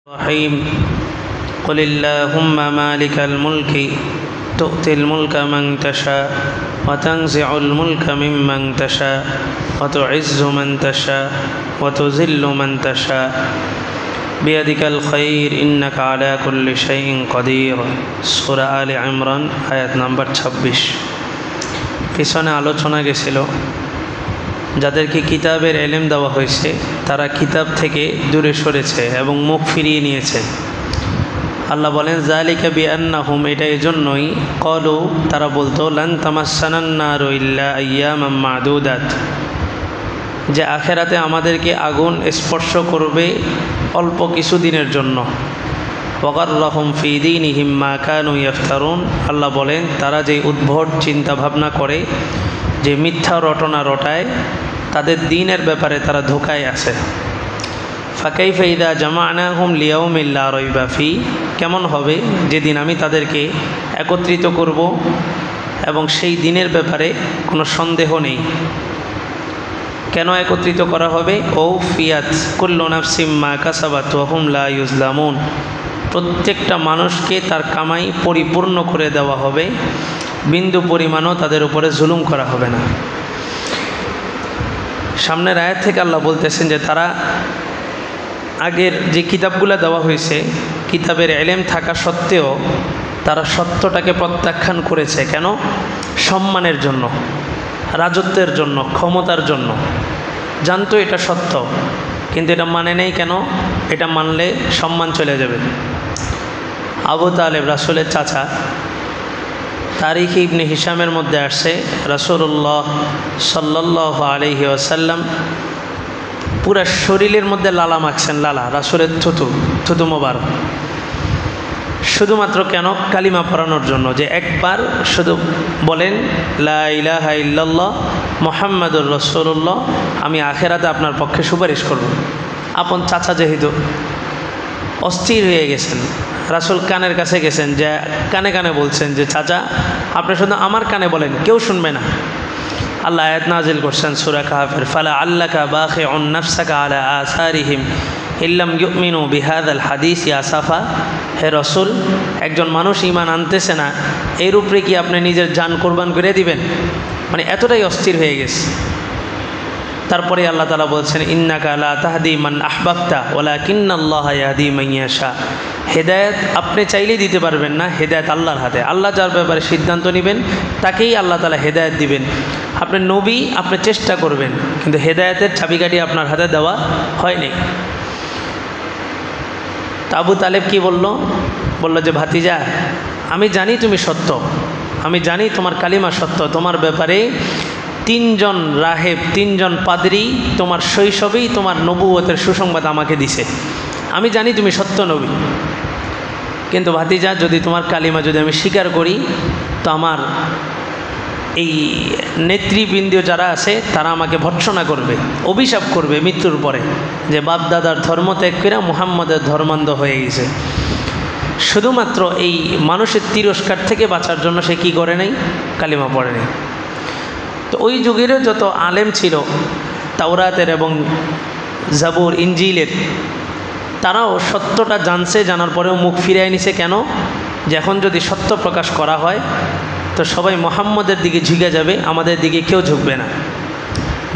الرحيم قل اللهم مالك الملك تؤتي الملك من تشاء وتنزع الملك ممن تشاء وتعز من تشاء وتذل من تشاء بيدك الخير إنك على كل شيء قدير সূরা আলে ইমরান আয়াত নাম্বার 26। পিছনে আলোচনা গেছিল যাদেরকে কিতাবের ইলম দেওয়া হয়েছে তারা কিতাব থেকে দূরে সরেছে এবং মুখ ফিরিয়ে নিয়েছে। আল্লাহ বলেন যালিকা বিআন্নাহুম, এটা এজন্যই ক্বালু, তারা বলতো লান তামাসসানান নারু ইল্লা আইয়ামাম মা'দুদাত, যে আখিরাতে আমাদেরকে আগুন স্পর্শ করবে অল্প কিছু দিনের জন্য। ওয়াগাররাহুম ফি দীনিহিম মা কানু ইফতারুন, আল্লাহ বলেন তারা যে উদ্ভট চিন্তা ভাবনা করে, যে মিথ্যা রটনা রটায়, তাদের দ্বীনের ব্যাপারে তারা ধোঁকায় আছে। ফাকাইফা ইযা জামা'নাহুম লিয়াউমিন লা রাইবা ফি, কেমন হবে যেদিন আমি তাদেরকে একত্রিত করব এবং সেই দিনের ব্যাপারে কোনো সন্দেহ নেই। কেন একত্রিত করা হবে? ওফিয়াত কুল্লু নাফসিম মা কাসাবাত ওয়া হুম লা ইউজলামুন, প্রত্যেকটা মানুষকে তার কামাই পরিপূর্ণ করে দেওয়া হবে, বিন্দু পরিমাণও তাদের উপরে জুলুম করা হবে না। সামনের আয়াত থেকে আল্লাহ বলতেছেন যে তারা আগের যে কিতাবগুলো দেওয়া হয়েছে, কিতাবের ইলম থাকা সত্ত্বেও তারা সত্যটাকে প্রত্যাখ্যান করেছে। কেন? সম্মানের জন্য, রাজত্বের জন্য, ক্ষমতার জন্য। জানতো এটা সত্য, কিন্তু এটা মানে নেই। কেন? এটা মানলে সম্মান চলে যাবে। আবু তালেব, রাসূলের চাচা, তারিখ ইবনে হিশামের মধ্যে আসছে রাসূলুল্লাহ সাল্লাল্লাহু আলাইহি ওয়াসাল্লাম পুরা শরীরের মধ্যে লালা মাখছেন, লালা, রাসূলের থুতু মোবারক। শুধুমাত্র কেন? কালিমা পড়ানোর জন্য, যে একবার শুধু বলেন লা ইলাহা ইল্লাল্লাহ মুহাম্মাদুর রাসূলুল্লাহ, আমি আখিরাতে আপনার পক্ষে সুপারিশ করব। আপন চাচা যেহেতু অস্থির হয়ে গেছেন, রাসূল কানের কাছে গেছেন, যে কানে কানে বলছেন যে চাচা আপনি শুধু আমার কানে বলেন, কেউ শুনবে না। আল্লাহ আয়াত নাজিল করছেন সূরা কাহফের, ফালা আল্লাকা বাখিউন নাফসাকা আলা আসারিহিম ইল্লাম ইউমিনু বিহাদাল হাদিস আসাফা, হে রসুল, একজন মানুষ ঈমান আনতেছে না, এর উপরে কি আপনি নিজের জান কোরবান করে দিবেন? মানে এতটাই অস্থির হয়ে গেছে। তারপরে আল্লাহ তাআলা বলছেন ইন্নাকা লা তাহদি মান আহবাবতা ওয়ালাকিন্নাল্লাহা ইয়াহদি মান ইয়াশা, হেদায়েত আপনি চাইলেই দিতে পারবেন না, হেদায়েত আল্লাহর হাতে। আল্লাহ যার ব্যাপারে সিদ্ধান্ত নেবেন তাকেই আল্লাহ তাআলা হেদায়েত দিবেন। আপনি নবী, আপনি চেষ্টা করবেন, কিন্তু হেদায়েতের চাবিকাঠি আপনার হাতে দেওয়া হয়নি। আবু তালেব কি বলল যে ভাতিজা, আমি জানি তুমি সত্য, আমি জানি তোমার কালিমা সত্য, তোমার ব্যাপারে 3 জন রাহেব, 3 জন পাদ্রী তোমার শৈশবেই তোমার নবুয়তের সুসংবাদ আমাকে দিছে, আমি জানি তুমি সত্য নবী। কিন্তু ভাতিজা, যদি তোমার কালিমা যদি আমি স্বীকার করি, তো আমার এই নেতৃবৃন্দ যারা আছে তারা আমাকে ভৎসনা করবে, অভিশাপ করবে মৃত্যুর পরে, যে বাপ দাদার ধর্ম ত্যাগ করে মুহাম্মদের ধর্মান্ধ হয়ে গেছে। শুধুমাত্র এই মানুষের তিরস্কার থেকে বাঁচার জন্য সে কি করে নাই? কালিমা পড়ে নাই। তো ওই যুগেরও যত আলেম ছিল তাওরাতের এবং জাবুর, ইনজিলের, তারাও সত্যটা জানছে, জানার পরেও মুখ ফিরিয়ে নিছে। কেন? যে এখন যদি সত্য প্রকাশ করা হয় তো সবাই মুহাম্মদের দিকে ঝুঁকে যাবে, আমাদের দিকে কেউ ঝুঁকবে না।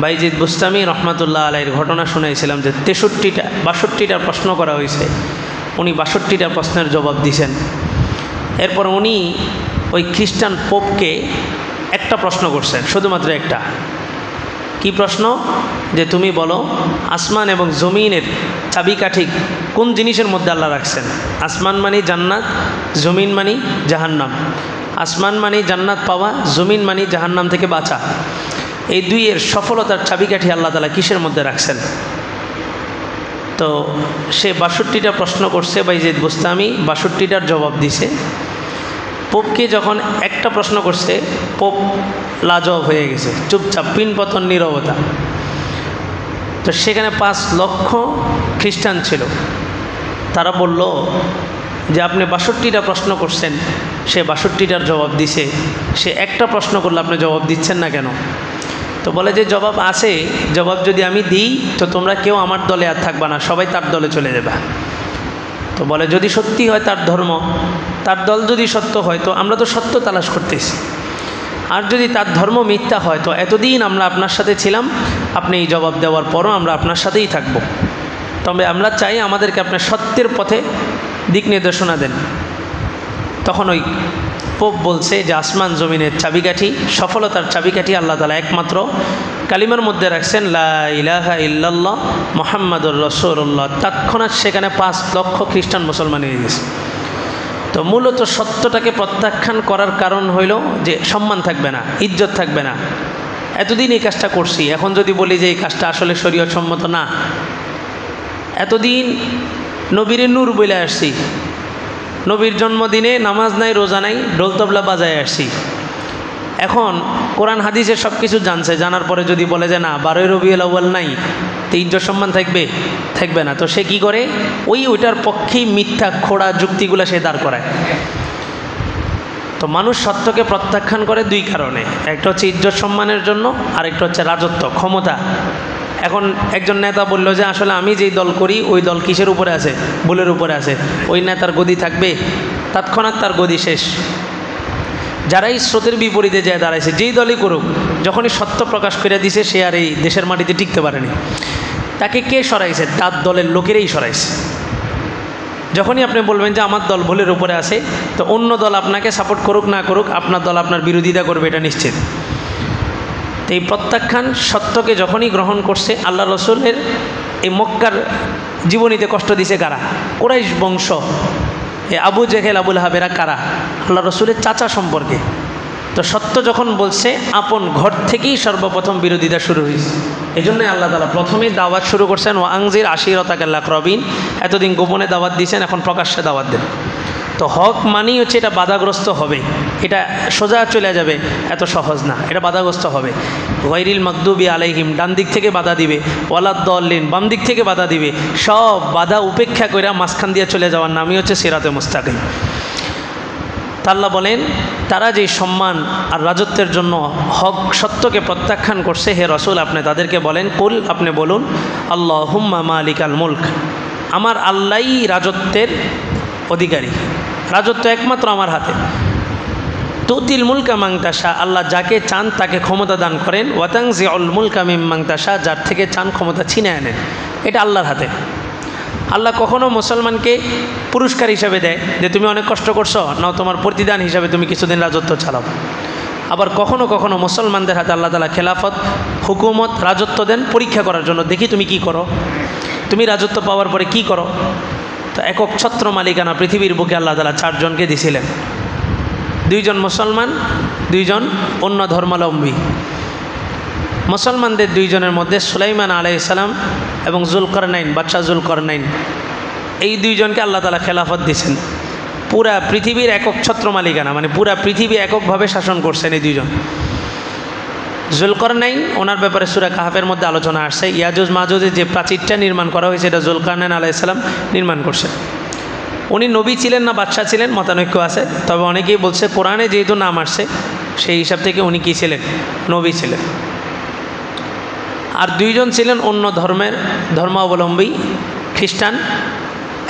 বাইজিদ বুস্তামি রহমাতুল্লাহ আলাইহির ঘটনা শুনেছিলাম যে 62টা প্রশ্ন করা হয়েছে, উনি 62টা প্রশ্নের জবাব দিয়েছেন। এরপর উনি ওই খ্রিস্টান পোপকে একটা প্রশ্ন করছেন, শুধুমাত্র একটা। কি প্রশ্ন? যে তুমি বলো আসমান এবং জমিনের চাবিকাঠি কোন জিনিসের মধ্যে আল্লাহ রাখছেন? আসমান মানে জান্নাত, জমিন মানে জাহান্নাম। আসমান মানে জান্নাত পাওয়া, জমিন মানে জাহান্নাম থেকে বাঁচা। এই দুইয়ের সফলতার চাবিকাঠি আল্লাহ তাআলা কিসের মধ্যে রাখছেন? তো সে 62টা প্রশ্ন করছে, বাইজিদ বুস্তামি 62টার জবাব দিছে। পোপকে যখন একটা প্রশ্ন করছে, পোপ লাজবাব হয়ে গেছে, চুপচাপ, পিনপতন, নীরবতা। তো সেখানে 5 লক্ষ খ্রিস্টান ছিল, তারা বলল যে আপনি 62টা প্রশ্ন করছেন, সে 62টার জবাব দিছে, সে একটা প্রশ্ন করলে আপনি জবাব দিচ্ছেন না কেন? তো বলে যে জবাব আছে, জবাব যদি আমি দিই তো তোমরা কেউ আমার দলে আর থাকবা না, সবাই তার দলে চলে যাবে। তো বলে যদি সত্যি হয় তার ধর্ম, তার দল যদি সত্য হয় তো আমরা তো সত্য তালাশ করতেছি, আর যদি তার ধর্ম মিথ্যা হয় তো এতদিন আমরা আপনার সাথে ছিলাম, আপনি এই জবাব দেওয়ার পরও আমরা আপনার সাথেই থাকব। তবে আমরা চাই আমাদেরকে আপনার সত্যের পথে দিক নির্দেশনা দেন। তখন ওই পোপ বলছে যে আসমান জমিনের চাবিকাঠি, সফলতার চাবিকাঠি আল্লাহ তাআলা একমাত্র কালিমার মধ্যে রাখছেন লা ইলাহা ইল্লাল্লাহ মুহাম্মাদুর রাসূলুল্লাহ। তৎক্ষণাৎ সেখানে 5 লক্ষ খ্রিস্টান মুসলমান হয়ে গেছে। তো মূলত সত্যটাকে প্রত্যাখ্যান করার কারণ হইল যে সম্মান থাকবে না, ইজ্জত থাকবে না। এতদিন এই কাজটা করছি, এখন যদি বলি যে এই কাজটা আসলে শরীয়ত সম্মত না, এতদিন নবীর নূর বলে আসছি, নবীর জন্মদিনে নামাজ নাই, রোজা নাই, ঢোল তবলা বাজায় আসছি, এখন কোরআন হাদিসের সব কিছু জানছে, জানার পরে যদি বলে যে না 12ই রবিউল আউয়াল নাই, তো ইজ্জত সম্মান থাকবে? থাকবে না। তো সে কি করে? ওইটার পক্ষেই মিথ্যা খোড়া যুক্তিগুলো সে দাঁড় করায়। তো মানুষ সত্যকে প্রত্যাখ্যান করে 2 কারণে, একটা হচ্ছে ইজ্জত সম্মানের জন্য, আরেকটা হচ্ছে রাজত্ব, ক্ষমতা। এখন একজন নেতা বলল যে আসলে আমি যেই দল করি ওই দল কিসের উপরে আছে? ভুলের উপরে আছে, ওই নেতার গদি থাকবে, তৎক্ষণাৎ তার গদি শেষ। যারাই স্রোতের বিপরীতে যায় দাঁড়াইছে, যেই দলই করুক, যখনই সত্য প্রকাশ করে দিছে সে আর এই দেশের মাটিতে টিকতে পারেনি। তাকে কে সরাইছে? তার দলের লোকেরাই সরাইছে। যখনই আপনি বলবেন যে আমার দল ভুলের উপরে আছে, তো অন্য দল আপনাকে সাপোর্ট করুক না করুক, আপনার দল আপনার বিরোধিতা করবে, এটা নিশ্চিত। তো এই প্রত্যাখ্যান সত্যকে যখনই গ্রহণ করছে, আল্লাহ রসুলের এই মক্কার জীবনীতে কষ্ট দিছে কারা? কুরাইশ বংশ, আবু জেহেল, আবুল হাবেরা কারা? আল্লাহ রসুলের চাচা সম্পর্কে। তো সত্য যখন বলছে, আপন ঘর থেকেই সর্বপ্রথম বিরোধিতা শুরু হয়েছে। এই জন্যই আল্লাহ তাআলা প্রথমেই দাওয়াত শুরু করছেন ওয়া আনজির আশিরাতাকাল আকরাবিন। এতদিন গোপনে দাওয়াত দিয়েছেন, এখন প্রকাশ্যে দাওয়াত দেন। তো হক মানেই হচ্ছে এটা বাধাগ্রস্ত হবে, এটা সোজা চলে যাবে এত সহজ না, এটা বাধাগ্রস্ত হবে। গায়রিল মাগদুবি আলাইহিম, ডান দিক থেকে বাধা দিবে, ওয়ালাদ-দাল্লিন, বাম দিক থেকে বাধা দিবে। সব বাধা উপেক্ষা করে মাঝখান দিয়ে চলে যাওয়ার নামই হচ্ছে সিরাতে মুস্তাকিম। আল্লাহ বলেন তারা যে সম্মান আর রাজত্বের জন্য হক সত্যকে প্রত্যাখ্যান করছে, হে রসুল আপনি তাদেরকে বলেন, কুল, আপনি বলুন, আল্লাহুম্মা মালিকাল মুলক, আমার আল্লাহই রাজত্বের অধিকারী, রাজত্ব একমাত্র আমার হাতে। তুতিল মুলকা মান তাশা, আল্লাহ যাকে চান তাকে ক্ষমতা দান করেন। ওয়াতানজিউল মুলকা মিম্মান তাশা, যার থেকে চান ক্ষমতা ছিনিয়ে আনেন। এটা আল্লাহর হাতে। আল্লাহ কখনো মুসলমানকে পুরস্কার হিসাবে দেয় যে তুমি অনেক কষ্ট করছো, নাও তোমার প্রতিদান হিসাবে তুমি কিছুদিন রাজত্ব চালাও। আবার কখনো কখনো মুসলমানদের হাতে আল্লাহ তাআলা খেলাফত, হুকুমত, রাজত্ব দেন পরীক্ষা করার জন্য, দেখি তুমি কি করো, তুমি রাজত্ব পাওয়ার পরে কি করো। তো একক ছত্র মালিকানা পৃথিবীর বুকে আল্লাহ তাআলা 4 জনকে দিছিলেন, 2 জন মুসলমান, 2 জন অন্য ধর্মাবলম্বী। মুসলমানদের 2 জনের মধ্যে সুলাইমান আলাইহিস সালাম এবং যুলকারনাইন, বাদশাহ যুলকারনাইন, এই 2 জনকে আল্লাহ তাআলা খেলাফত দিয়েছেন। পুরা পৃথিবীর একক ছত্র মালিকানা, মানে পুরা পৃথিবী এককভাবে শাসন করছেন এই 2 জন। যুলকারনাইন, ওনার ব্যাপারে সূরা কাহফের মধ্যে আলোচনা আসছে। ইয়াজুজ মাজুজের যে প্রাচীরটা নির্মাণ করা হয়েছে, এটা যুলকারনাইন আলাইহিস সালাম নির্মাণ করছেন। উনি নবী ছিলেন না বাদশাহ ছিলেন, মতানৈক্য আছে। তবে অনেকেই বলছে কোরআনে যেহেতু নাম আসছে সেই হিসাব থেকে উনি কী ছিলেন? নবী ছিলেন। আর 2 জন ছিলেন অন্য ধর্মাবলম্বী খ্রিস্টান।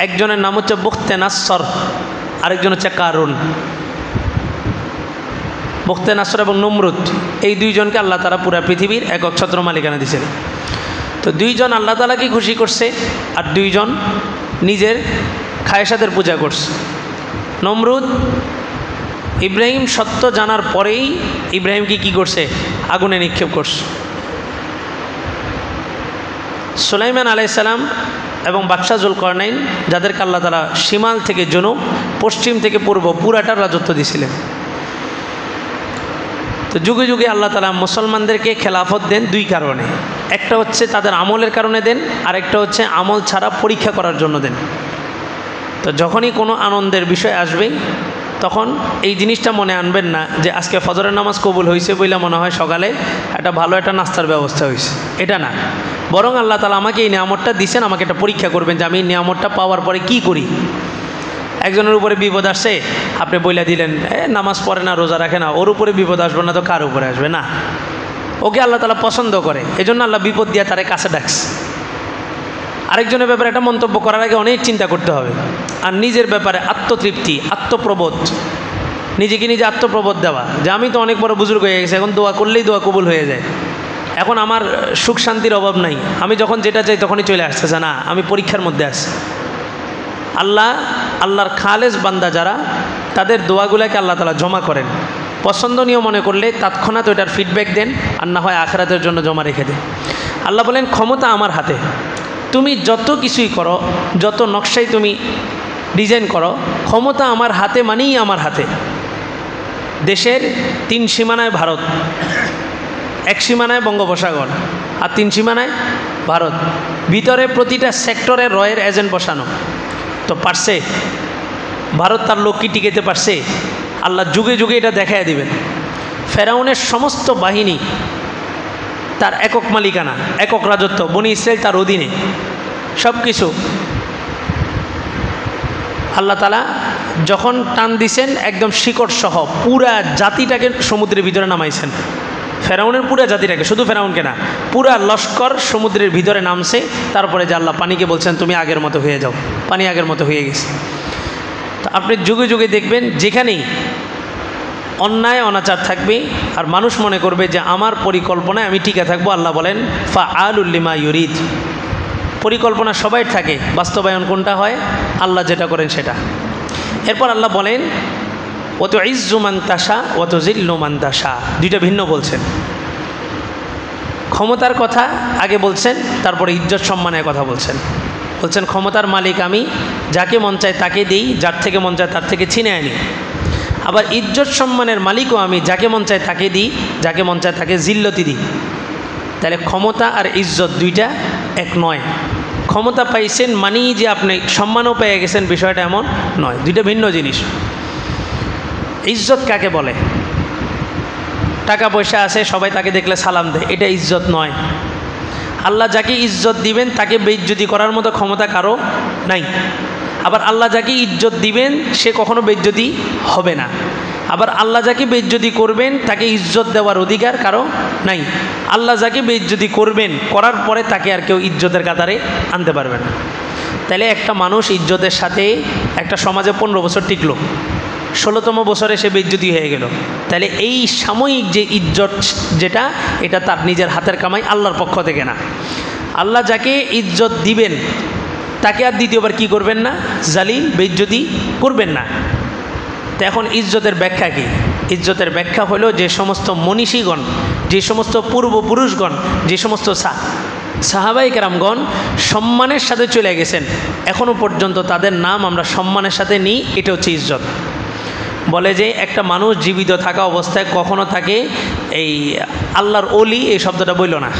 একজনের নাম হচ্ছে বুখতে নাসর, আরেকজন হচ্ছে কারুন। বুখতে নাসর এবং নমরুদ, এই 2 জনকে আল্লাহ তাআলা পুরা পৃথিবীর একক ছত্র মালিকানা দিয়েছিলেন। তো 2 জন আল্লাহ তাআলাকে খুশি করছে, আর 2 জন নিজের খায়েশাতের পূজা করছে। নমরুদ ইব্রাহিম সত্য জানার পরেই ইব্রাহিমকে কি করছে? আগুনে নিক্ষেপ করছে। সুলাইমান আলাইহিস সালাম এবং বাদশাহ যুলকারনাইন, যাদেরকে আল্লাহ তাআলা শিমাল থেকে জনুব, পশ্চিম থেকে পূর্ব পুরাটার রাজত্ব দিয়েছিলেন। তো যুগে যুগে আল্লাহ তাআলা মুসলমানদেরকে খেলাফত দেন 2 কারণে। একটা হচ্ছে তাদের আমলের কারণে দেন, আর একটা হচ্ছে আমল ছাড়া পরীক্ষা করার জন্য দেন। তো যখনই কোনো আনন্দের বিষয় আসবে তখন এই জিনিসটা মনে আনবেন না যে আজকে ফজরের নামাজ কবুল হয়েছে বলে মনে হয় সকালে একটা ভালো একটা নাস্তার ব্যবস্থা হয়েছে, এটা না। বরং আল্লাহ তাআলা আমাকে এই নিয়ামতটা দিয়েছেন, আমাকে এটা পরীক্ষা করবেন যে আমি এই নিয়ামতটা পাওয়ার পরে কি করি। একজনের উপরে বিপদ আসছে, আপনি বইলা দিলেন নামাজ পড়ে না, রোজা রাখে না, ওর উপরে বিপদ আসবে না তো কার উপরে আসবে? না, ওকে আল্লাহ তাআলা পছন্দ করে, এজন্য আল্লাহ বিপদ দিয়ে তারে কাছে ডাকছে। আরেকজনের ব্যাপারে একটা মন্তব্য করার আগে অনেক চিন্তা করতে হবে। আর নিজের ব্যাপারে আত্মতৃপ্তি, আত্মপ্রবোধ, নিজেকে নিজে আত্মপ্রবোধ দেওয়া যে আমি তো অনেক বড় বুজুর্গ হয়ে গেছি, এখন দোয়া করলেই দোয়া কবুল হয়ে যায়, এখন আমার সুখ শান্তির অভাব নাই, আমি যখন যেটা চাই তখনই চলে আসতেছে, না আমি পরীক্ষার মধ্যে আছি। আল্লাহর খালেস বান্দা যারা, তাদের দোয়াগুলোকে আল্লাহ তাআলা জমা করেন, পছন্দনীয় মনে করলে তৎক্ষণাৎ ওইটার ফিডব্যাক দেন, আর না হয় আখিরাতের জন্য জমা রেখে দেন। আল্লাহ বলেন ক্ষমতা আমার হাতে, তুমি যত কিছুই করো, যত নকশাই তুমি ডিজাইন করো, ক্ষমতা আমার হাতে মানেই আমার হাতে। দেশের 3 সীমানায় ভারত, 1 সীমানায় বঙ্গোপসাগর, আর 3 সীমানায় ভারত। ভিতরে প্রতিটা সেক্টরে রয়ের এজেন্ট বসানো। তো পারছে ভারত, তার লোক কি টিকেতে পারছে? আল্লাহ যুগে যুগে এটা দেখায় দিবেন। ফেরাউনের সমস্ত বাহিনী তার একক মালিকানা, একক রাজত্ব, বনি ইসরাইল তার অধীনে, সব কিছু। আল্লাহ তাআলা যখন টান দিছেন একদম শিকড় সহ পুরা জাতিটাকে সমুদ্রের ভিতরে নামাইছেন। ফেরাউনের পুরা জাতিটাকে, শুধু ফেরাউনকে না, পুরা লস্কর সমুদ্রের ভিতরে নামছে। তারপরে যে আল্লাহ পানিকে বলছেন তুমি আগের মতো হয়ে যাও, পানি আগের মতো হয়ে গেছে। তো আপনি যুগে যুগে দেখবেন যেখানেই অন্যায় অনাচার থাকবে আর মানুষ মনে করবে যে আমার পরিকল্পনায় আমি টিকে থাকবো, আল্লাহ বলেন ফাআলুল লিমা ইউরিদ। পরিকল্পনা সবাই থাকে, বাস্তবায়ন কোনটা হয়? আল্লাহ যেটা করেন সেটা। এরপর আল্লাহ বলেন ওয়া তুইজ্জু মান তাশা ওয়া তুযিল্লু মান তাশা, দুইটা ভিন্ন বলছেন। ক্ষমতার কথা আগে বলছেন, তারপরে ইজ্জত সম্মানের কথা বলছেন। বলছেন ক্ষমতার মালিক আমি, যাকে মন চায় তাকে দিই, যার থেকে মন চায় তার থেকে ছিনে আনি। আবার ইজ্জত সম্মানের মালিকও আমি, যাকে মন চায় তাকে দিই, যাকে মন চায় তাকে জিল্লতি দিই। তাহলে ক্ষমতা আর ইজ্জত দুইটা এক নয়। ক্ষমতা পাইছেন মানেই যে আপনি সম্মানও পেয়ে গেছেন, বিষয়টা এমন নয়, দুইটা ভিন্ন জিনিস। ইজ্জত কাকে বলে? টাকা পয়সা আছে, সবাই তাকে দেখলে সালাম দেয়, এটা ইজ্জত নয়। আল্লাহ যাকে ইজ্জত দিবেন তাকে বেইজ্জতি করার মতো ক্ষমতা কারো নাই। আবার আল্লাহ যাকে ইজ্জত দিবেন সে কখনো বেইজ্জতি হবে না। আবার আল্লাহ যাকে বেইজ্জতি করবেন তাকে ইজ্জত দেওয়ার অধিকার কারো নাই। আল্লাহ যাকে বেইজ্জতি করবেন, করার পরে তাকে আর কেউ ইজ্জতের কাতারে আনতে পারবে না। তাহলে একটা মানুষ ইজ্জতের সাথে একটা সমাজে 15 বছর টিকলো, 16তম বছরে সে বেইজ্জতি হয়ে গেল। তাহলে এই সাময়িক যে ইজ্জত যেটা, এটা তার নিজের হাতের কামাই, আল্লাহর পক্ষ থেকে না। আল্লাহ যাকে ইজ্জত দিবেন তাকে আর দ্বিতীয়বার কি করবেন না? জালিল, বেইজ্জতি করবেন না। তো এখন ইজ্জতের ব্যাখ্যা কি? ইজ্জতের ব্যাখ্যা হলো যে সমস্ত মনীষীগণ, যে সমস্ত পূর্বপুরুষগণ, যে সমস্ত সাহাবায়ে কেরামগণ সম্মানের সাথে চলে গেছেন, এখনও পর্যন্ত তাদের নাম আমরা সম্মানের সাথে নিই, এটা হচ্ছে ইজ্জত। বলে যে একটা মানুষ জীবিত থাকা অবস্থায় কখনো তাকে এই আল্লাহর ওলি এই শব্দটা বলল না,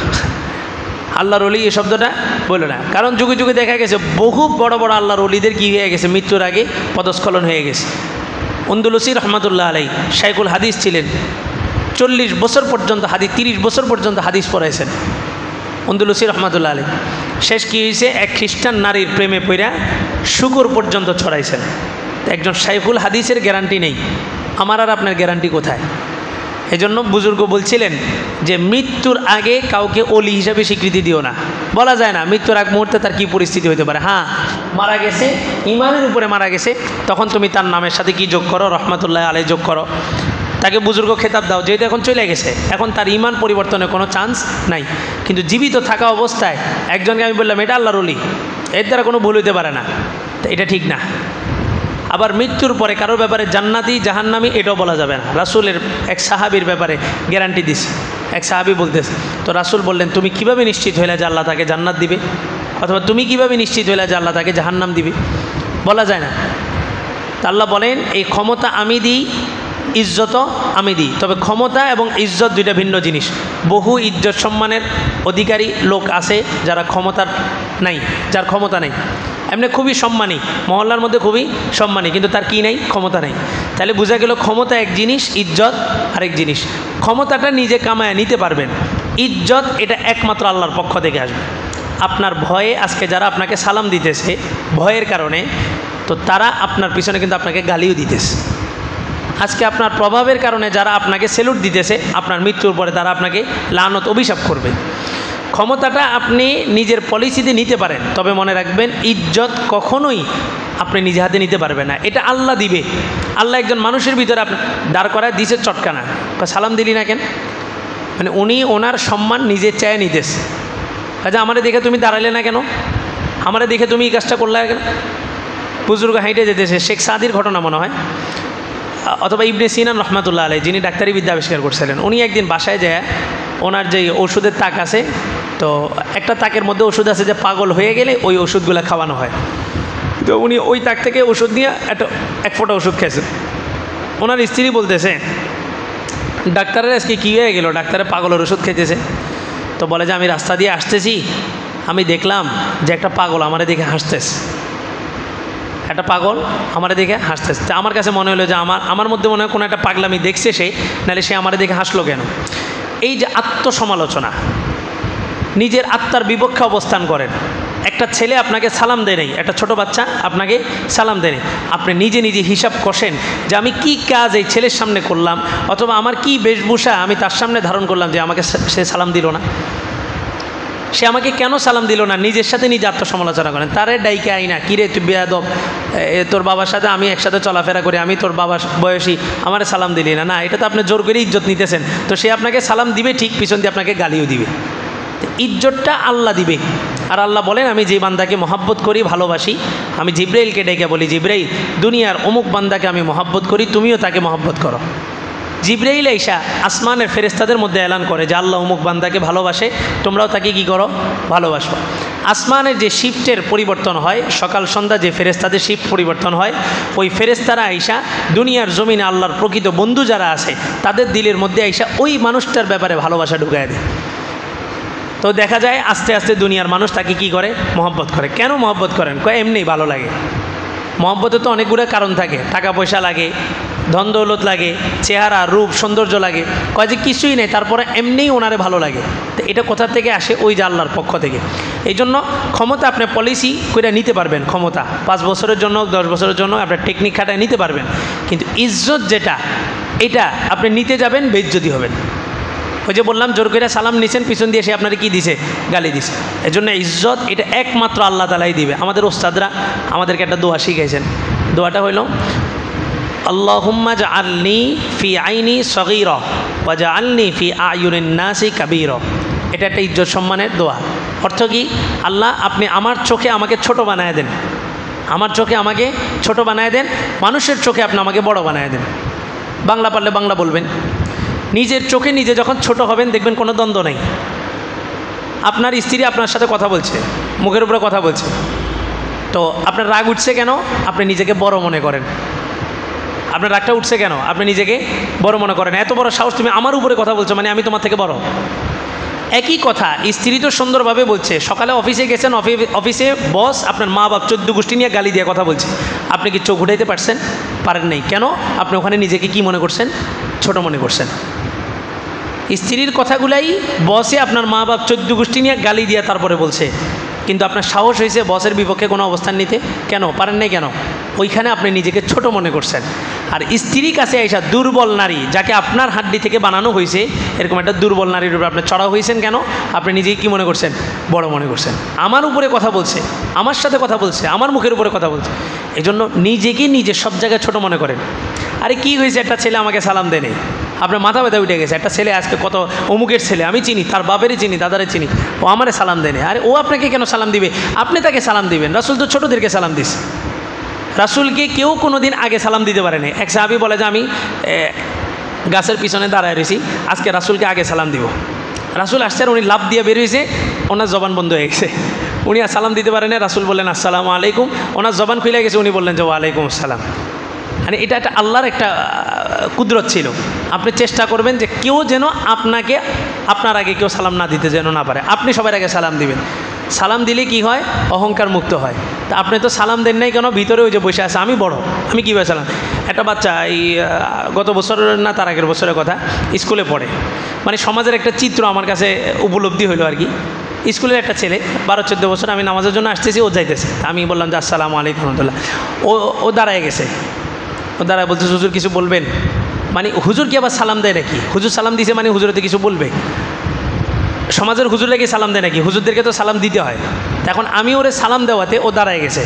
আল্লাহর ওলি এই শব্দটা বলল না। কারণ যুগে যুগে দেখা গেছে বহু বড় বড় আল্লাহর ওলিদের কী হয়ে গেছে, মৃত্যুর আগে পদস্খলন হয়ে গেছে। আন্দলুসি রহমাতুল্লাহ আলাই শাইখুল হাদিস ছিলেন, 40 বছর পর্যন্ত হাদিস, 30 বছর পর্যন্ত হাদিস পড়াইছেন আন্দলুসি রহমাতুল্লাহ আলাই। শেষ কী হয়েছে, এক খ্রিস্টান নারীর প্রেমে পড়া শুকর পর্যন্ত ছড়াইছেন। একজন শাইখুল হাদিসের গ্যারান্টি নেই, আমার আর আপনার গ্যারান্টি কোথায়? এজন্য বুজুর্গ বলছিলেন যে মৃত্যুর আগে কাউকে ওলি হিসাবে স্বীকৃতি দিও না। বলা যায় না মৃত্যুর আগ মুহূর্তে তার কী পরিস্থিতি হতে পারে। হ্যাঁ, মারা গেছে, ইমানের উপরে মারা গেছে, তখন তুমি তার নামের সাথে কি যোগ করো? রহমাতুল্লাহ আলাই যোগ করো, তাকে বুজুর্গ খেতাব দাও, যেহেতু এখন চলে গেছে, এখন তার ইমান পরিবর্তনের কোনো চান্স নাই। কিন্তু জীবিত থাকা অবস্থায় একজনকে আমি বললাম এটা আল্লাহর ওলি, এর দ্বারা কোনো ভুল হতে পারে না, তো এটা ঠিক না। আবার মৃত্যুর পরে কারোর ব্যাপারে জান্নাতি জাহান্নামি এটাও বলা যাবে না। রাসূলের এক সাহাবীর ব্যাপারে গ্যারান্টি দিছে, এক সাহাবী বলতেছে, তো রাসূল বললেন তুমি কিভাবে নিশ্চিত হইলে যে আল্লাহ তাকে জান্নাত দিবে, অথবা তুমি কিভাবে নিশ্চিত হইলে যে আল্লাহ তাকে জাহান্নাম দিবে? বলা যায় না। তা আল্লাহ বলেন এই ক্ষমতা আমি দিই, ইজ্জতও আমি দিই, তবে ক্ষমতা এবং ইজ্জত দুইটা ভিন্ন জিনিস। বহু ইজ্জত সম্মানের অধিকারী লোক আছে যারা ক্ষমতার নাই, যার ক্ষমতা নেই, এমনি খুবই সম্মানী, মহল্লার মধ্যে খুবই সম্মানী, কিন্তু তার কি নাই? ক্ষমতা নেই। তাহলে বোঝা গেল ক্ষমতা এক জিনিস, ইজ্জত আরেক জিনিস। ক্ষমতাটা নিজে কামায় নিতে পারবেন, ইজ্জত এটা একমাত্র আল্লাহর পক্ষ থেকে আসবে। আপনার ভয়ে আজকে যারা আপনাকে সালাম দিতেছে ভয়ের কারণে, তো তারা আপনার পিছনে কিন্তু আপনাকে গালিও দিতেছে। আজকে আপনার প্রভাবের কারণে যারা আপনাকে সেলুট দিতেছে, আপনার মৃত্যুর পরে তারা আপনাকে লানত অভিশাপ করবে। ক্ষমতাটা আপনি নিজের পলিসিতে নিতে পারেন, তবে মনে রাখবেন ইজ্জত কখনোই আপনি নিজে হাতে নিতে পারবেন না, এটা আল্লাহ দিবে। আল্লাহ একজন মানুষের ভিতরে আপনি দাঁড় করায় দিছে চটকানা, সালাম দিলি না কেন, মানে উনি ওনার সম্মান নিজে চায় নিতেছে। আচ্ছা আমারে দেখে তুমি দাঁড়ালে না কেন, আমারে দেখে তুমি এই কাজটা করলে কেন। বুজুর্গ হাইটে যেতেছে, শেখ সাদির ঘটনা মনে হয়, অথবা ইবনে সিনান রহমাতুল্লাহ আলাই, যিনি ডাক্তারি বিদ্যা আবিষ্কার করছিলেন, উনি একদিন বাসায় যায় ওনার যে ওষুধের তাক আছে, তো একটা তাকের মধ্যে ওষুধ আছে যে পাগল হয়ে গেলে ওই ওষুধগুলো খাওয়ানো হয়, তো উনি ওই তাক থেকে ওষুধ নিয়ে এক ফোঁটা ওষুধ খেয়েছেন। ওনার স্ত্রী বলতেছে ডাক্তারের আজকে কী হয়ে গেল, ডাক্তারের পাগলের ওষুধ খেতেছে। তো বলে যে আমি রাস্তা দিয়ে আসতেছি, আমি দেখলাম যে একটা পাগল আমারে দেখে হাসতেছে, একটা পাগল আমারে দেখে হাসতেছে। তা আমার কাছে মনে হলো যে আমার মধ্যে মনে হয় কোনো একটা পাগলামি দেখছে সে, নাহলে সে আমারে দেখে হাসলো কেন। এই যে আত্মসমালোচনা, নিজের আত্মার বিপক্ষে অবস্থান করেন। একটা ছেলে আপনাকে সালাম দেয় নাই, একটা ছোট বাচ্চা আপনাকে সালাম দেয় নাই, আপনি নিজে নিজে হিসাব কষেন যে আমি কি কাজ এই ছেলের সামনে করলাম, অথবা আমার কি বেশভূষা আমি তার সামনে ধারণ করলাম যে আমাকে সে সালাম দিল না, সে আমাকে কেন সালাম দিল না। নিজের সাথে নিজে আত্মসমালোচনা করেন। তারে ডাইকে আইনা কিরে তুই বেয়াদব, তোর বাবার সাথে আমি একসাথে চলাফেরা করি, আমি তোর বাবার বয়সী, আমারে সালাম দিলি না, না এটা তো আপনি জোর করে ইজ্জত নিতেছেন। তো সে আপনাকে সালাম দিবে ঠিক, পিছন দিয়ে আপনাকে গালিও দিবে। ইজ্জতটা আল্লাহ দিবে। আর আল্লাহ বলেন আমি যে বান্দাকে মহাব্বত করি ভালোবাসি, আমি জিব্রাইলকে ডেকে বলি জিব্রাইল দুনিয়ার অমুক বান্দাকে আমি মহাব্বত করি, তুমিও তাকে মহাব্বত করো। জিব্রাইল আইসা আসমানের ফেরেশতাদের মধ্যে এলান করে যে আল্লাহ অমুক বান্দাকে ভালোবাসে, তোমরাও তাকে কি করো, ভালোবাসো। আসমানের যে শিফটের পরিবর্তন হয়, সকাল সন্ধ্যা যে ফেরেশতাদের শিফট পরিবর্তন হয়, ওই ফেরেশতারা আইসা দুনিয়ার জমিনে আল্লাহর প্রকৃত বন্ধু যারা আছে তাদের দিলের মধ্যে আইসা ওই মানুষটার ব্যাপারে ভালোবাসা ঢুকায় দেয়। তো দেখা যায় আস্তে আস্তে দুনিয়ার মানুষ তাকে কি করে, মহব্বত করে। কেন মহব্বত করেন, কয় এমনি ভালো লাগে। মহব্বতে তো অনেকগুলো কারণ থাকে, টাকা পয়সা লাগে, ধন দৌলত লাগে, চেহারা রূপ সৌন্দর্য লাগে, কয় যে কিছুই নেই তারপরে এমনিই ওনারে ভালো লাগে। তো এটা কোথা থেকে আসে, ওই যে আল্লাহর পক্ষ থেকে। এই জন্য ক্ষমতা আপনি পলিসি করে নিতে পারবেন, ক্ষমতা 5 বছরের জন্য 10 বছরের জন্য আপনার টেকনিক খাটায় নিতে পারবেন, কিন্তু ইজ্জত যেটা, এটা আপনি নিতে যাবেন বেইজ্জতি হবেন। ওই যে বললাম জোর করে সালাম নিছেন, পিছন দিয়ে সে আপনার কি দিছে, গালি দিছে। এজন্য ইজ্জত এটা একমাত্র আল্লাহ তাআলাই দিবে। আমাদের ওস্তাদরা আমাদেরকে একটা দোয়া শিখাইছেন, দোয়াটা হইল আল্লাহুম্মা জাআলনি ফি আইনি সগীরা ওয়া জাআলনি ফি আয়ুনিন নাসি কাবীরা। এটা একটা ইজ্জত সম্মানের দোয়া। অর্থ কি, আল্লাহ আপনি আমার চোখে আমাকে ছোট বানায় দেন, আমার চোখে আমাকে ছোট বানায় দেন, মানুষের চোখে আপনি আমাকে বড় বানায় দেন। বাংলা পারলে বাংলা বলবেন। নিজের চোখে নিজে যখন ছোট হবেন দেখবেন কোনো দ্বন্দ্ব নেই। আপনার স্ত্রী আপনার সাথে কথা বলছে, মুখের উপরে কথা বলছে, তো আপনার রাগ উঠছে কেন, আপনি নিজেকে বড় মনে করেন। আপনার রাগটা উঠছে কেন, আপনি নিজেকে বড় মনে করেন। এত বড় সাহস, তুমি আমার উপরে কথা বলছো, মানে আমি তোমার থেকে বড়। একই কথা স্ত্রী তো সুন্দরভাবে বলছে, সকালে অফিসে গেছেন, অফিসে বস আপনার মা বাপ 14 গোষ্ঠী নিয়ে গালি দিয়ে কথা বলছে, আপনি কি চোখ উঠাইতে পারছেন, পারেন নাই। কেন, আপনি ওখানে নিজেকে কি মনে করছেন, ছোট মনে করছেন। স্ত্রীর কথাগুলাই বসে আপনার মা বাপ 14 গোষ্ঠী নিয়ে গালি দিয়ে তারপরে বলছে, কিন্তু আপনার সাহস হয়েছে বসের বিপক্ষে কোনো অবস্থান নিতে, কেন পারেন নাই, কেন, ওইখানে আপনি নিজেকে ছোট মনে করছেন। আর স্ত্রীর কাছে আইসা দুর্বল নারী, যাকে আপনার হাড্ডি থেকে বানানো হয়েছে, এরকম একটা দুর্বল নারীর উপরে আপনি চড়া হয়েছেন কেন, আপনি নিজেকে কি মনে করছেন, বড় মনে করছেন। আমার উপরে কথা বলছে, আমার সাথে কথা বলছে, আমার মুখের উপরে কথা বলছে, এজন্য নিজেকে নিজে সব জায়গায় ছোট মনে করেন। আরে কি হয়েছে, একটা ছেলে আমাকে সালাম দেয় নাই, আপনার মাথা ব্যথা উঠে গেছে। একটা ছেলে আজকে কত অমুকের ছেলে, আমি চিনি, তার বাপেরই চিনি, দাদারে চিনি, ও আমারে সালাম দেয় নাই। আরে ও আপনাকে কেন সালাম দিবে, আপনি তাকে সালাম দিবেন। রাসূল তো ছোটোদেরকে সালাম দিস, রাসূলকে কেউ কোনো দিন আগে সালাম দিতে পারে না। এক সাহাবী বলে যে আমি গাছের পিছনে দাঁড়ায় রয়েছি, আজকে রাসূলকে আগে সালাম দিব। রাসূল আসছেন, উনি লাফ দিয়ে বেরিয়েছে, ওনার জবান বন্ধ হয়ে গেছে, উনি আর সালাম দিতে পারেন না। রাসূল বললেন আসসালামু আলাইকুম, ওনার জবান খুলে গেছে, উনি বললেন যে ওয়ালাইকুম আসসালাম। মানে এটা একটা আল্লাহর একটা কুদরত ছিল। আপনি চেষ্টা করবেন যে কেউ যেন আপনাকে, আপনার আগে কেউ সালাম না দিতে যেন না পারে, আপনি সবার আগে সালাম দিবেন। সালাম দিলে কি হয়, অহংকার মুক্ত হয়। তা আপনি তো সালাম দেন নাই কেন, ভিতরে ওই যে বসে আছে আমি বড়, আমি কীভাবে সালাম। একটা বাচ্চা এই গত বছর না তার আগের বছরের কথা, স্কুলে পড়ে, মানে সমাজের একটা চিত্র আমার কাছে উপলব্ধি হইলো আর কি। স্কুলের একটা ছেলে 12-14 বছর, আমি নামাজের জন্য আসতেছি, ও যাইতেছে, আমি বললাম যে আসসালামু আলাইকুম রহমতুল্লাহ। ও দাঁড়ায় গেছে, ও দাঁড়ায় বলছে হুজুর কিছু বলবেন। মানে হুজুর কি আবার সালাম দেয় নাকি, হুজুর সালাম দিয়েছে মানে হুজুরতে কিছু বলবে। সমাজের হুজুররা কি সালাম দেয় নাকি? হুজুরদেরকে তো সালাম দিতে হয়। এখন আমি ওরে সালাম দেওয়াতে ও দাঁড়ায় গেছে,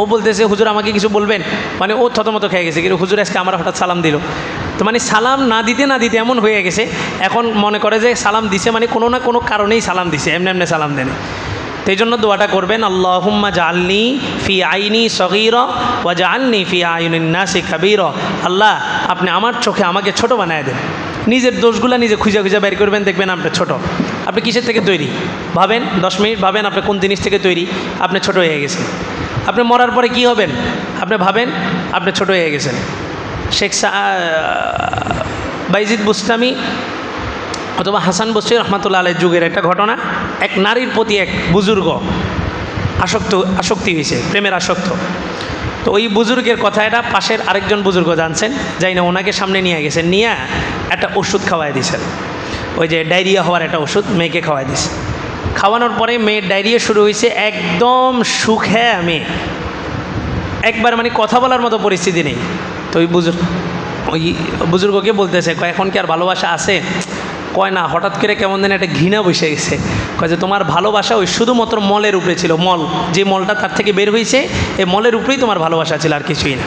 ও বলতেছে হুজুর আমাকে কিছু বলবেন, মানে ও থতমত খেয়ে গেছে, কিন্তু হুজুর আজকে আমার হঠাৎ সালাম দিল। তো মানে সালাম না দিতে না দিতে এমন হয়ে গেছে, এখন মনে করে যে সালাম দিছে মানে কোনো না কোনো কারণেই সালাম দিছে, এমনি এমনি সালাম দেন। তো এই জন্য দোয়াটা করবেন, আল্লাহুম্মা জাআলনি ফি আইনি সগীরা ওয়া জাআলনি ফি আয়ুনিন নাসি কাবীরা। আল্লাহ আপনি আমার চোখে আমাকে ছোট বানায় দেন। নিজের দোষগুলো নিজে খুঁজে খুঁজে বের করবেন, দেখবেন আপনি ছোট। আপনি কিসের থেকে তৈরি ভাবেন, 10 মিনিট ভাবেন আপনি কোন জিনিস থেকে তৈরি, আপনি ছোট হয়ে গেছেন। আপনি মরার পরে কি হবেন আপনি ভাবেন, আপনি ছোট হয়ে গেছেন। শেখ বাইজিদ বুস্তামি অথবা হাসান বসরি রহমাতুল্লাহ আলাইহির যুগের একটা ঘটনা। এক নারীর প্রতি এক বুজুর্গ আসক্তি হয়েছে, প্রেমের আসক্ত। তো ওই বুজুর্গের কথা এটা পাশের আরেকজন বুজুর্গ জানছেন, যাই না ওনাকে সামনে নিয়ে গেছেন, নিয়ে একটা ওষুধ খাওয়াই দিয়েছেন। ওই যে ডায়রিয়া হওয়ার একটা ওষুধ মেয়েকে খাওয়াই দিয়েছে। খাওয়ানোর পরে মেয়ের ডায়রিয়া শুরু হয়েছে, একদম সুখে মেয়ে, একবার মানে কথা বলার মতো পরিস্থিতি নেই। তো ওই বুজুর্গকে বলতেছে, কয় এখন কি আর ভালোবাসা আছে? কয় না, হঠাৎ করে কেমন যেন একটা ঘৃণা বসে গেছে। কয় যে তোমার ভালোবাসা ওই শুধুমাত্র মলের উপরে ছিল, মল যে মলটা তার থেকে বের হয়েছে এই মলের উপরেই তোমার ভালোবাসা ছিল, আর কিছুই না।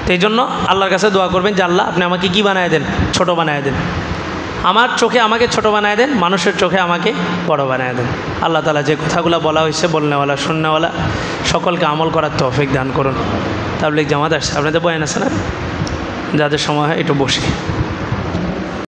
তো এই জন্য আল্লাহর কাছে দোয়া করবেন যে আল্লাহ আপনি আমাকে কি বানায় দেন, ছোট বানায় দেন। আমার চোখে আমাকে ছোট বানায় দেন, মানুষের চোখে আমাকে বড় বানায় দেন। আল্লাহ তাআলা যে কথাগুলো বলা হয়েছে বলনেওয়ালা শুননেওয়ালা সকলকে আমল করার তৌফিক দান করুন। তাবলীগ জামাত আসছে, আপনাদের বয়ান আছে না? যাদের সময় হয় একটু বসে।